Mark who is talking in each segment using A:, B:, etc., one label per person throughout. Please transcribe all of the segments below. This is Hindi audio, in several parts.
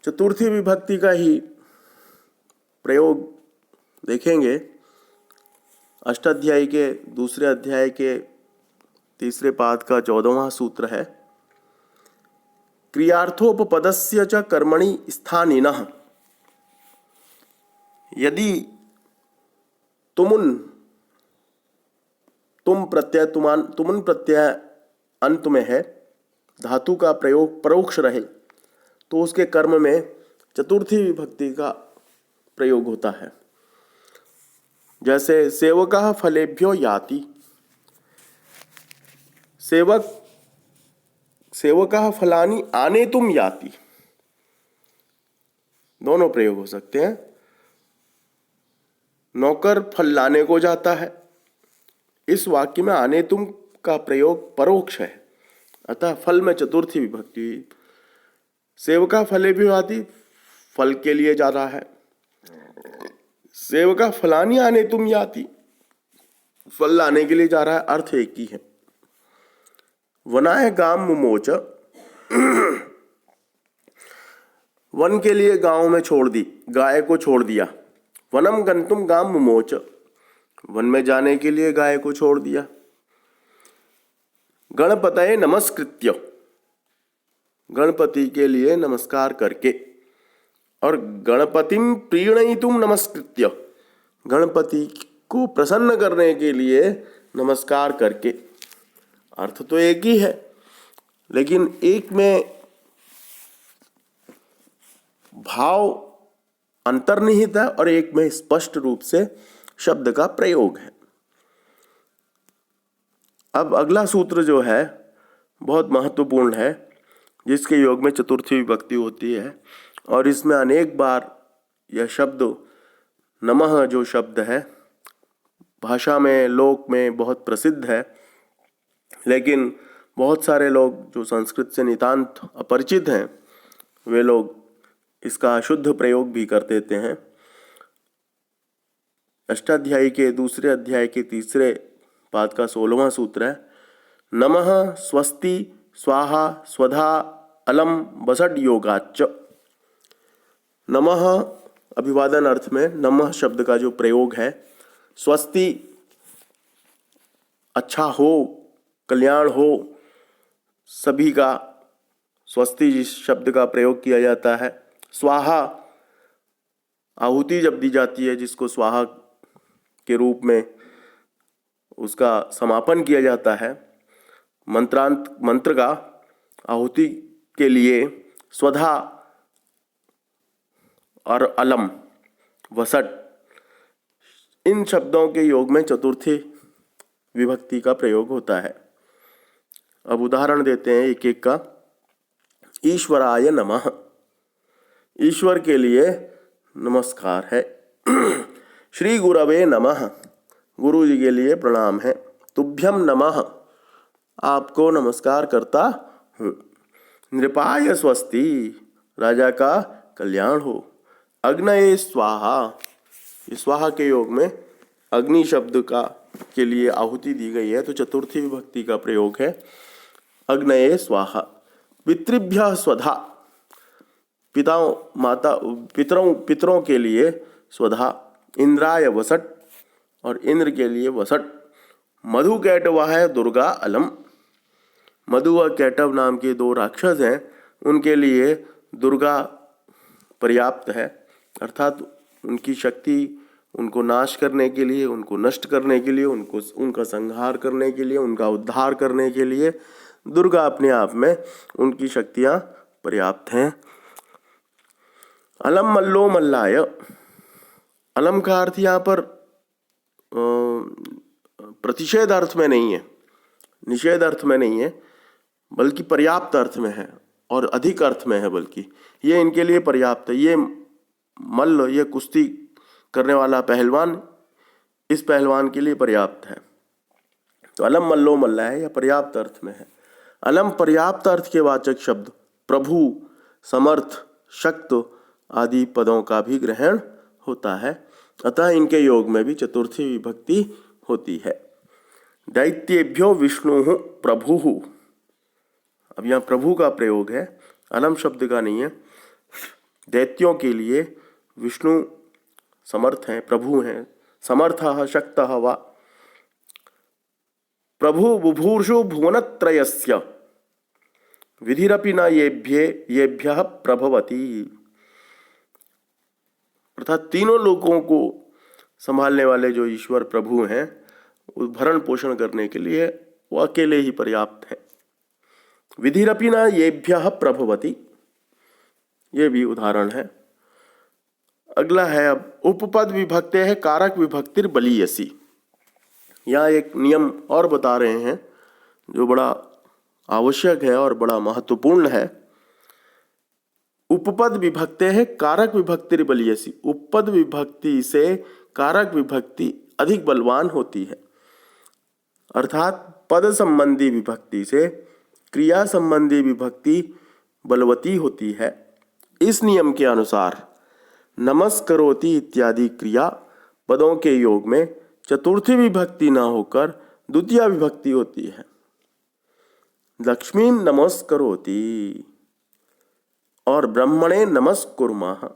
A: चतुर्थी विभक्ति का ही प्रयोग देखेंगे। अष्टाध्यायी के दूसरे अध्याय के तीसरे पाद का 14वां सूत्र है, क्रियार्थोपपदस्य च कर्मणि स्थानिनः। यदि तुम प्रत्यय अंत में है, धातु का प्रयोग परोक्ष रहे, तो उसके कर्म में चतुर्थी विभक्ति का प्रयोग होता है। जैसे सेवकः फलेभ्यो याति, सेवकः फलानि आनेतुम याति, दोनों प्रयोग हो सकते हैं। नौकर फल लाने को जाता है, इस वाक्य में आनेतुम का प्रयोग परोक्ष है, अतः फल में चतुर्थी विभक्ति हुई। सेवका फलेभ्यो याति, फल के लिए जा रहा है। सेवका फलानि आनेतुम याति, फल लाने के लिए जा रहा है, अर्थ एक ही है। वनाय गाम मुमोच, वन के लिए गांव में छोड़ दी, गाय को छोड़ दिया। वनम गंतुम गाम मुमोच, वन में जाने के लिए गाय को छोड़ दिया। गणपतये नमस्कृत्य, गणपति के लिए नमस्कार करके। और गणपतिम प्रीणयितुम नमस्कृत्य, गणपति को प्रसन्न करने के लिए नमस्कार करके। अर्थ तो एक ही है, लेकिन एक में भाव अंतर्निहित है और एक में स्पष्ट रूप से शब्द का प्रयोग है। अब अगला सूत्र जो है बहुत महत्वपूर्ण है, जिसके योग में चतुर्थी विभक्ति होती है, और इसमें अनेक बार यह शब्द नमः जो शब्द है भाषा में, लोक में बहुत प्रसिद्ध है, लेकिन बहुत सारे लोग जो संस्कृत से नितांत अपरिचित हैं, वे लोग इसका अशुद्ध प्रयोग भी कर देते हैं। अष्टाध्यायी के दूसरे अध्याय के तीसरे पाद का 16वां सूत्र है, नमः स्वस्ति स्वाहा स्वधा अलम बसड योगाच्च। नमः अभिवादन अर्थ में नमः शब्द का जो प्रयोग है, स्वस्ति अच्छा हो, कल्याण हो, सभी का स्वस्ति जिस शब्द का प्रयोग किया जाता है। स्वाहा आहुति जब दी जाती है, जिसको स्वाहा के रूप में उसका समापन किया जाता है, मंत्र का आहुति के लिए स्वधा और अलम वसट, इन शब्दों के योग में चतुर्थी विभक्ति का प्रयोग होता है। अब उदाहरण देते हैं एक एक का। ईश्वराय नमः, ईश्वर के लिए नमस्कार है। श्री गुरवे नमः, गुरु जी के लिए प्रणाम है। तुभ्यम नमः, आपको नमस्कार करता हूँ। नृपाय स्वस्ति, राजा का कल्याण हो। अग्नये स्वाहा, स्वाहा के योग में अग्नि शब्द का के लिए आहुति दी गई है, तो चतुर्थी विभक्ति का प्रयोग है अग्नये स्वाहा। पितृभ्यः स्वधा, पितरों के लिए स्वधा। इंद्राय वसट, और इंद्र के लिए वसट। मधु कैटवाय दुर्गा अलम, मधु व कैटव नाम के दो राक्षस हैं, उनके लिए दुर्गा पर्याप्त है, अर्थात उनकी शक्ति, उनको नाश करने के लिए, उनको नष्ट करने के लिए, उनका संहार करने के लिए, उनका उद्धार करने के लिए दुर्गा अपने आप में उनकी शक्तियाँ पर्याप्त हैं। अलम मल्लो मल्लाय, अलम का अर्थ यहाँ पर प्रतिषेध अर्थ में नहीं है, निषेध अर्थ में नहीं है, बल्कि पर्याप्त अर्थ में है और अधिक अर्थ में है, बल्कि ये इनके लिए पर्याप्त है। ये मल्ल, ये कुश्ती करने वाला पहलवान, इस पहलवान के लिए पर्याप्त है। तो अलम मल्लो मल्ला है, यह पर्याप्त अर्थ में है। अलम पर्याप्त अर्थ के वाचक शब्द प्रभु, समर्थ, शक्त आदि पदों का भी ग्रहण होता है, अतः इनके योग में भी चतुर्थी विभक्ति होती है। दैत्येभ्यो विष्णु प्रभु, अब यहाँ प्रभु का प्रयोग है, अलम शब्द का नहीं है। दैत्यों के लिए विष्णु समर्थ हैं, प्रभु हैं। समर्थः शक्तः वा प्रभु बुभूषु भुवनत्रयस्य विधिरपि न येभ्यः प्रभवति। अर्थात तीनों लोगों को संभालने वाले जो ईश्वर प्रभु हैं, भरण पोषण करने के लिए वो अकेले ही पर्याप्त हैं। विधिरपि न येभ्यः प्रभवति, ये भी उदाहरण है। अगला है अब उपपद विभक्ते है कारक विभक्तिर बलीयसी। यहाँ एक नियम और बता रहे हैं जो बड़ा आवश्यक है और बड़ा महत्वपूर्ण है। उपपद विभक्ते है कारक विभक्तिर बलीयसी। उपपद विभक्ति से कारक विभक्ति अधिक बलवान होती है, अर्थात पद संबंधी विभक्ति से क्रिया संबंधी विभक्ति बलवती होती है। इस नियम के अनुसार नमस्करोति इत्यादि क्रिया पदों के योग में चतुर्थी विभक्ति न होकर द्वितीय विभक्ति होती है। लक्ष्मीं नमस्करोति और ब्रह्मणे नमस्कुर्मः।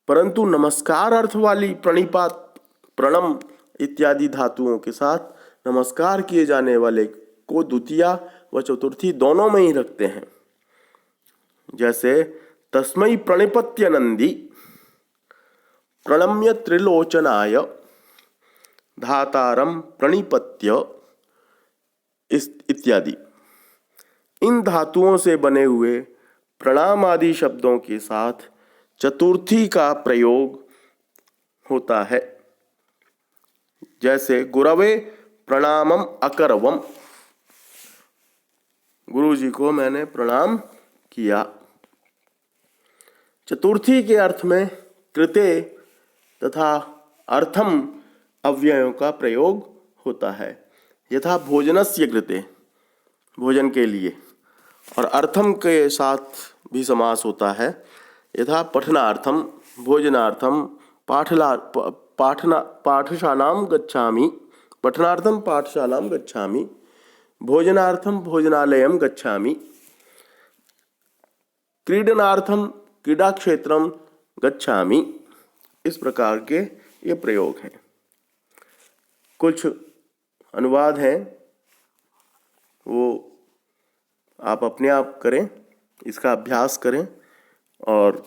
A: परंतु नमस्कार अर्थ वाली प्रणिपात, प्रणम इत्यादि धातुओं के साथ नमस्कार किए जाने वाले को द्वितीया व चतुर्थी दोनों में ही रखते हैं। जैसे तस्मै प्रणिपत्य नंदी प्रणम्य त्रिलोचनाय धातारम प्रणिपत्य इत्यादि। इन धातुओं से बने हुए प्रणाम आदि शब्दों के साथ चतुर्थी का प्रयोग होता है। जैसे गुरवे प्रणामम अकरवम, गुरु जी को मैंने प्रणाम किया। चतुर्थी के अर्थ में कृते तथा अर्थम अव्ययों का प्रयोग होता है। यथा भोजनस्य कृते, भोजन के लिए, और अर्थम के साथ भी समास होता है। यथा पठनार्थम, भोजनार्थम, पाठशालां गच्छामि, पठनार्थम पाठशालां गच्छामि, भोजनार्थम भोजनालयं गच्छामि, क्रीडनार्थम क्रीडा क्षेत्रम गच्छामि। इस प्रकार के ये प्रयोग हैं। कुछ अनुवाद हैं, वो आप अपने आप करें, इसका अभ्यास करें, और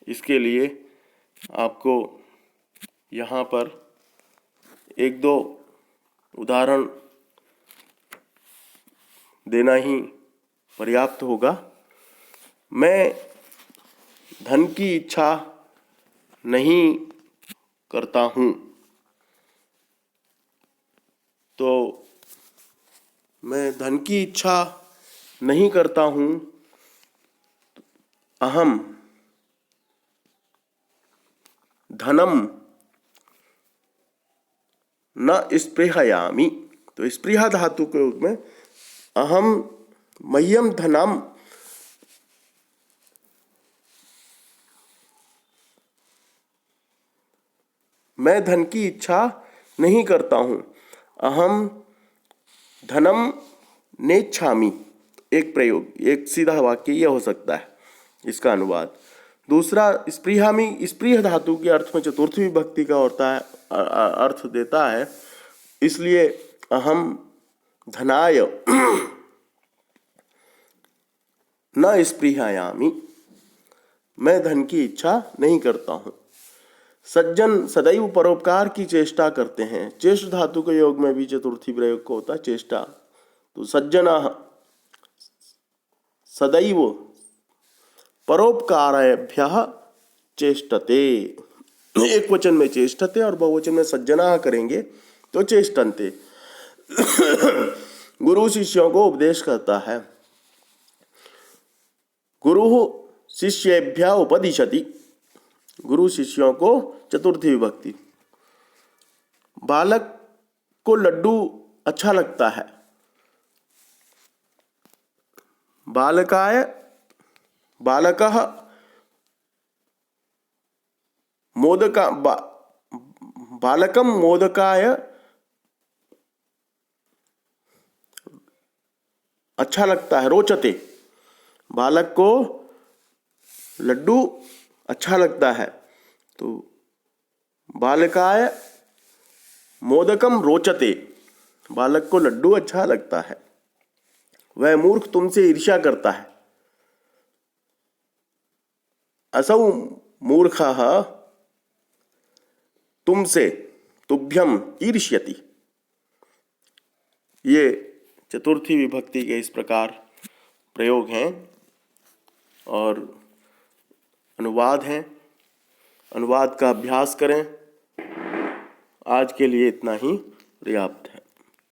A: इसके लिए आपको यहाँ पर एक दो उदाहरण देना ही पर्याप्त होगा। मैं धन की इच्छा नहीं करता हूँ, तो मैं धन की इच्छा नहीं करता हूँ, अहम धनम न स्पृहयामि। तो स्पृहा धातु के रूप में अहम मह्यम धनम, मैं धन की इच्छा नहीं करता हूँ। अहम धनम नेच्छामि, एक प्रयोग, एक सीधा वाक्य यह हो सकता है इसका अनुवाद। दूसरा स्पृहामि, स्पृह धातु के अर्थ में चतुर्थी विभक्ति का होता है, अर्थ देता है, इसलिए अहम धनाय न स्पृहायामि, मैं धन की इच्छा नहीं करता हूँ। सज्जन सदैव परोपकार की चेष्टा करते हैं। चेष्ट धातु के योग में भी चतुर्थी प्रयोग को होता है चेष्टा। तो सज्जनाः सदैव परोपकारेभ्यः चेष्टते, एक वचन में चेष्टते और बहुवचन में सज्जनाः करेंगे तो चेष्टन्ते। गुरु शिष्यों को उपदेश करता है। गुरु शिष्येभ्यः उपदिशति, गुरु शिष्यों को चतुर्थी विभक्ति। बालक को लड्डू अच्छा लगता है। बालकाय बालकः मोदका बालकं मोदकाय अच्छा लगता है, रोचते। बालक को लड्डू अच्छा लगता है, तो बालकाय मोदकम रोचते, बालक को लड्डू अच्छा लगता है। वह मूर्ख तुमसे ईर्ष्या करता है। असौ मूर्खः तुमसे तुभ्यम ईर्ष्यति। ये चतुर्थी विभक्ति के इस प्रकार प्रयोग हैं और अनुवाद हैं। अनुवाद का अभ्यास करें। आज के लिए इतना ही पर्याप्त है।